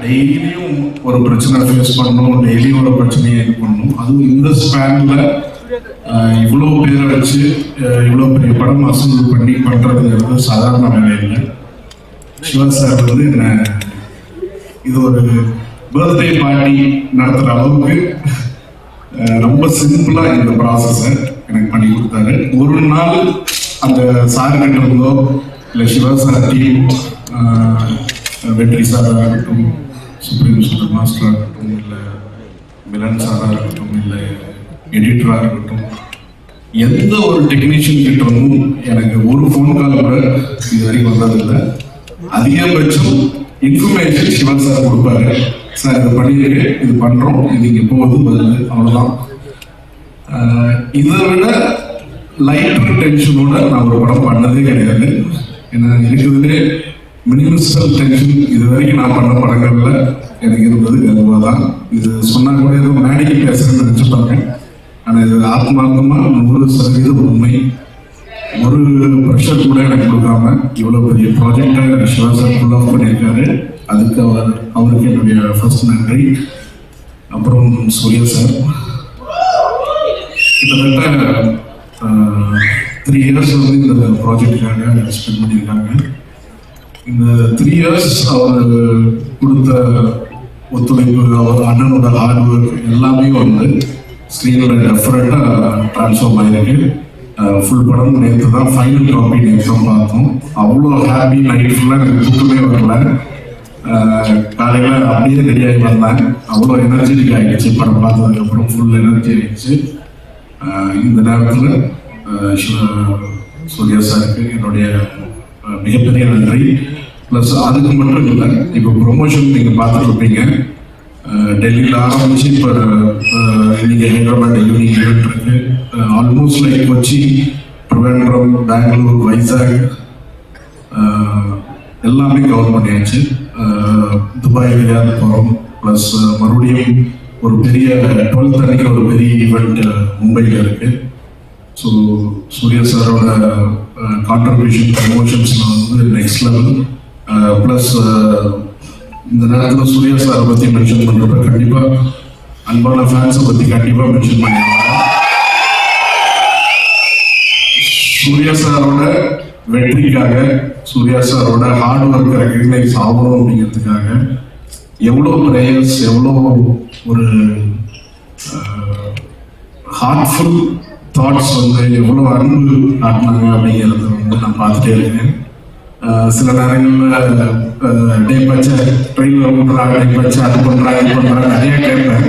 டெய்லியும் ஒரு பிரச்சனை ஃபேஸ் பண்ணணும், டெய்லியும் ஒரு பிரச்சனையை இது பண்ணணும். அதுவும் இந்த ஸ்பேன்ல இவ்வளோ பேரை வச்சு இவ்வளோ பெரிய படம் வசூல் பண்ணி பண்ணுறதுங்கிறது சாதாரண வேலை இல்லை. சிவா சார் வந்து என்ன இது ஒரு பர்த்டே பார்ட்டி நடத்துகிற அளவுக்கு ரொம்ப சிம்பிளாக இந்த ப்ராசஸை எனக்கு பண்ணி கொடுத்தாரு. ஒரு நாள் அந்த சார் கிட்ட இருந்தோ இல்லை சிவா சார் டீம், வெற்றி சாராக இருக்கட்டும், சுப்ரீம் சூப்பர் மாஸ்டராக இருக்கட்டும், இல்லை மிலன் சாராக இருக்கட்டும், இல்லை எடிட்டராக இருக்கட்டும், எந்த ஒரு டெக்னீஷியன் கிட்ட இருந்தும் எனக்கு ஒரு ஃபோன் கால் கூட இது வரைக்கும் வந்ததில்லை. அதிகபட்சம் இன்ஃபர்மேஷன் சிவன் சார் கொடுப்பாரு. சார் இதை பண்ணிட்டு இது பண்ணுறோம், இது இங்கே போகுது வருது, அவ்வளோதான். இதை விட லைட்டர் டென்ஷனோட நான் ஒரு படம் பண்ணதே கிடையாது. ஏன்னா இருக்கிறதுலே மினிமல் டென்ஷன் இது வரைக்கும் நான் பண்ண படங்கள்ல எனக்கு இருந்தது கர்வா தான். இது சொன்னா கூட ஏதோ மேடைக்கு பேசுறேன்னு நினைச்சுப்பாங்க. ஆனால் இது ஆத்மார்த்தமாக 100% உண்மை. ஒரு ப்ரெஷர் கூட எனக்கு கொடுக்காம இவ்வளோ பெரிய ப்ராஜெக்டை சிவா சார் ஃபுல் ஆஃப் பண்ணியிருக்காரு. அதுக்கு அவருக்கு என்னுடைய ஃபர்ஸ்ட் நன்றி. அப்புறம் சூர்யா சார் கிட்டத்தட்ட 3 years வந்து இந்த ப்ராஜெக்டுக்காக ஸ்பெண்ட் பண்ணியிருக்காங்க. இந்த 3 years அவர் கொடுத்த ஒத்துழைப்பு, அவர் அண்ணனோட ஹார்ட் ஒர்க் எல்லாமே வந்து ஸ்க்ரீனோட டெஃபரட்டாக ட்ரான்ஸ்ஃபார்ம் ஆகிருக்கு. ஃபுல் படம் நேற்று தான் ஃபைனல் காப்பி நேற்று தான் பார்த்தோம். அவ்வளோ ஹாப்பி. நைட் ஃபுல்லாக எனக்கு தூக்கமே வரல. காலையில் அப்படியே ரெடியாகி வந்தேன். அவ்வளோ எனர்ஜெட்டிக் ஆகிடுச்சு படம் பார்த்ததுக்கப்புறம். ஃபுல் எனர்ஜி ஆகிடுச்சு. இந்த நேரத்தில் சூர்யா சாருக்கு என்னுடைய மிகப்பெரிய நன்றி. ப்ளஸ் அதுக்கு மட்டும் இல்லை, இப்போ ப்ரொமோஷன் நீங்கள் பார்த்துருப்பீங்க. டெல்லியில் ஆரம்பிச்சு இப்போ இன்னைக்கு ஹைதராபாத் ஈவினிங் ஈவெண்ட் இருக்கு. ஆல்மோஸ்ட் லைக் கொச்சி, ட்ரிவேண்ட்ரம், பெங்களூர், வைசாக் எல்லாமே கவர் பண்ணியாச்சு. துபாய் விளையாட போகிறோம். ப்ளஸ் மறுபடியும் ஒரு பெரிய 12th அன்னைக்கு ஒரு பெரிய ஈவெண்ட் மும்பையில் இருக்கு. ஸோ சூர்யா சாரோட கான்ட்ரிபியூஷன் ப்ரமோஷன்ஸில் வந்து நெக்ஸ்ட் லெவல். ப்ளஸ் இந்த நேரத்தில் சூர்யா சாரை பற்றி மென்ஷன் பண்ணுறப்ப கண்டிப்பாக அன்பான ஃபேன்ஸை பற்றி கண்டிப்பாக மென்ஷன் பண்ணிடுவாங்க. சூர்யா சாரோட வெற்றிக்காக, சூர்யா சாரோட ஹார்ட் ஒர்க் ரெக்கக்னைஸ் ஆகணும் அப்படிங்கிறதுக்காக எவ்வளோ ப்ரேயர்ஸ், எவ்வளோ ஒரு ஹார்ட்ஃபுல் தாட்ஸ் வந்து எவ்வளோ அன்பு காட்டினாங்க அப்படிங்கிறத வந்து நான் பார்த்துட்டே இருக்கேன். சில நேரங்களில் டே பச்சை ட்ரெயினில் விட்றாங்க, டே பச்சை அது பண்ணுறாங்க இது பண்ணுறாங்க நிறைய கேட்பேன்.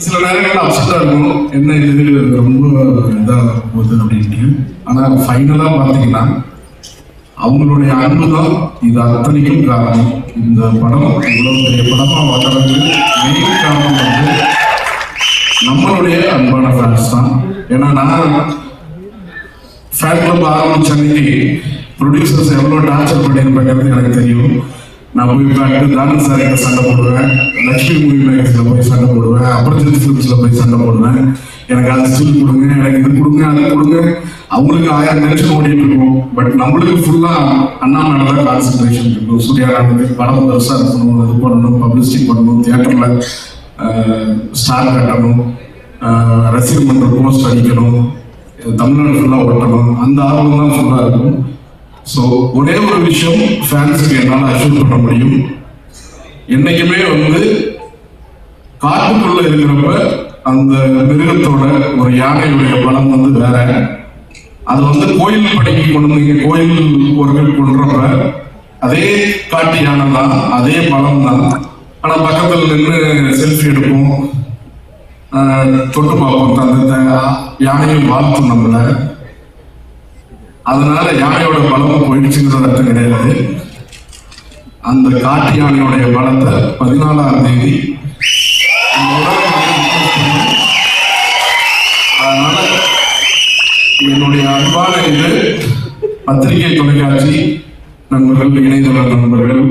சில நேரங்களில் அப்செட்டாக இருக்கும், என்ன இது ரொம்ப இதாக போகுது அப்படின்ட்டு. ஆனால் ஃபைனலாக பார்த்தீங்கன்னா அவங்களுடைய அன்பு தான் இது அத்தனைக்கும் காரணம். இந்த படம் இவ்வளோ பெரிய படமாக வளர்றது மெயின் காரணம் வந்து நம்மளுடைய அன்பான ஃபேன்ஸ் தான். ஏன்னா நான் ஃபேன் கிளப் ஆரம்பிச்ச அன்னைக்கு ப்ரொடியூசர்ஸ் எவ்வளோ டார்ச்சர் பண்ணியிருப்பாங்கிறது எனக்கு தெரியும். நான் போய் பார்த்து தானன் சார் கிட்ட சண்டை போடுவேன், லக்ஷ்மி மூவி மேகஸில் போய் சண்டை போடுவேன், அப்ரஜித் ஃபிலிம்ஸில் போய் சண்டை போடுவேன். எனக்கு அது ஸ்டில் கொடுங்க, எனக்கு இது கொடுங்க, அதை கொடுங்க. அவங்களுக்கு 1000 டென்ஷன் ஓடிட்டு இருக்கும். பட் நம்மளுக்கு ஃபுல்லாக அண்ணா மேலே தான் கான்சன்ட்ரேஷன் இருக்கும். சூர்யா படம் பெருசாக இருக்கணும், இது பண்ணணும், பப்ளிசிட்டி பண்ணணும், தியேட்டரில் ஸ்டார் கட்டணும், ரசிகர் மன்ற போஸ்ட் அடிக்கணும், தமிழ்நாடு ஃபுல்லாக ஓட்டணும். அந்த ஆர்வம் தான் ஃபுல்லாக இருக்கும். ஸோ ஒரே ஒரு விஷயம் ஃபேன்ஸுக்கு என்னால் அஷ்யூர் பண்ண முடியும். என்னைக்குமே வந்து காட்டுக்குள்ள இருக்கிறப்ப அந்த மிருகத்தோட ஒரு யானையுடைய பலம் வந்து வேற. அது வந்து கோயில் படைக்கு கொண்டு வந்து கோயில் ஒருவர் கொண்டுறப்ப அதே காட்டு யானை தான், அதே பலம் தான். ஆனால் பக்கத்தில் நின்று செல்ஃபி எடுப்போம், தொட்டு பார்ப்போம், அந்த யானையும் வாழ்த்தும் நம்மள. அதனால யானையோட பலம் போயிடுச்சுங்கிறது அர்த்தம் கிடையாது. அந்த காட்டு யானையோடைய பலத்தை 14ஆம் தேதி அதனால என்னுடைய அன்பான இது பத்திரிகை, தொலைக்காட்சி நண்பர்கள், இணையதள நண்பர்கள்,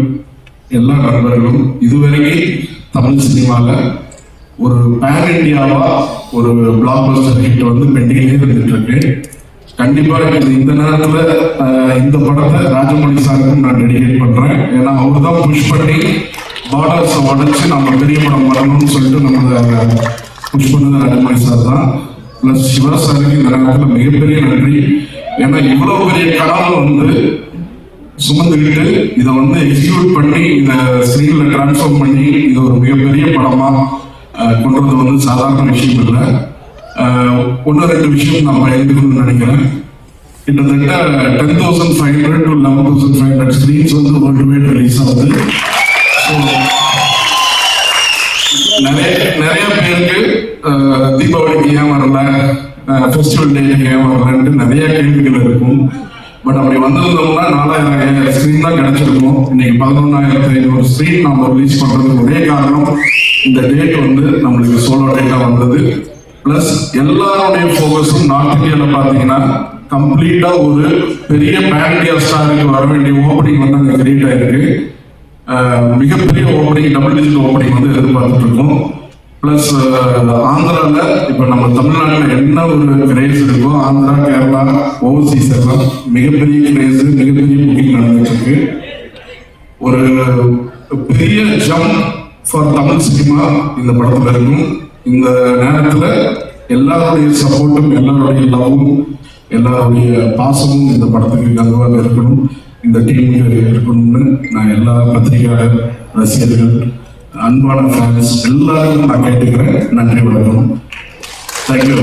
எல்லா நண்பர்களும் இதுவரைக்கும் தமிழ் சினிமாவில் ஒரு பேன் இண்டியாவா ஒரு பிளாக் பஸ்டர் ஹிட் வந்து பெண்டிங்லேயே இருந்துட்டு இருக்கு. கண்டிப்பாக இந்த நேரத்தில் இந்த படத்தை ராஜமௌழி சாருக்கும் நான் டெடிகேட் பண்ணுறேன். ஏன்னா அவர் தான் புஷ் பண்ணி பார்டர்ஸை உடச்சி நம்ம பெரிய படம் வரணும்னு சொல்லிட்டு நம்ம புஷ் பண்ணது ராஜமணி சார் தான். பிளஸ் சிவா சாருக்கு இந்த நேரத்தில் மிகப்பெரிய நன்றி. ஏன்னா இவ்வளவு பெரிய கனவு வந்து சுமந்துக்கிட்டு இதை வந்து எக்ஸிக்யூட் பண்ணி இந்த ஸ்க்ரீன்ல டிரான்ஸ்ஃபார்ம் பண்ணி இது ஒரு மிகப்பெரிய படமா கொண்டது வந்து சாதாரண விஷயம் இல்லை. ஒன்று ரெண்டு விஷயம் நான் எழுதுக்கணும்னு நினைக்கிறேன். கிட்டத்தட்ட 10,500 to 11,500 ஸ்க்ரீன்ஸ் வந்து வேர்ல்டு வைட் ரிலீஸ் ஆகுது. ஸோ நிறைய பேருக்கு தீபாவளிக்கு ஏன் வரல, ஃபெஸ்டிவல் டேக்கு ஏன் வரலன்ட்டு நிறைய கேள்விகள் இருக்கும். பட் அப்படி வந்திருந்தோம்னா 4,000 ஸ்க்ரீன் தான் கிடைச்சிருக்கும். இன்னைக்கு 11,500 ஸ்க்ரீன் நம்ம ரிலீஸ் பண்றதுக்கு ஒரே காரணம் இந்த டேட் வந்து நம்மளுக்கு சோலோ டேட்டா வந்தது. பிளஸ் எல்லாருடைய ஃபோக்கஸும் நார்த் இந்தியாவில் பார்த்தீங்கன்னா கம்ப்ளீட்டா ஒரு பெரிய பேண்டியா ஸ்டாருக்கு வர வேண்டிய ஓப்பனிங் வந்து அங்கே கிரியேட் ஆயிருக்கு. மிகப்பெரிய ஓப்பனிங், டபுள் டிஜிட் ஓப்பனிங் வந்து எதிர்பார்த்துட்டு இருக்கோம். பிளஸ் ஆந்திராவில் இப்போ நம்ம தமிழ்நாட்டில் என்ன ஒரு கிரேஸ் இருக்கோ ஆந்திரா, கேரளா, ஓவர்சீஸ் எல்லாம் மிகப்பெரிய கிரேஸ், மிகப்பெரிய புக்கிங் நடந்துட்டு இருக்கு. ஒரு பெரிய ஜம்ப் ஃபார் தமிழ் சினிமா இந்த படத்தில் இருக்கும். இந்த நேரத்தில் எல்லாருடைய சப்போர்ட்டும், எல்லாருடைய லவ்வும், எல்லாருடைய பாசமும் இந்த படத்துக்கு கருவாக இருக்கணும், இந்த டீமுக்கு இருக்கணும்னு நான் எல்லா பத்திரிகையாளர், ரசிகர்கள், அன்பான ஃபேன்ஸ் எல்லாருக்கும் நான் கேட்டுக்கிறேன். நன்றி, வணக்கம். தேங்க்யூ.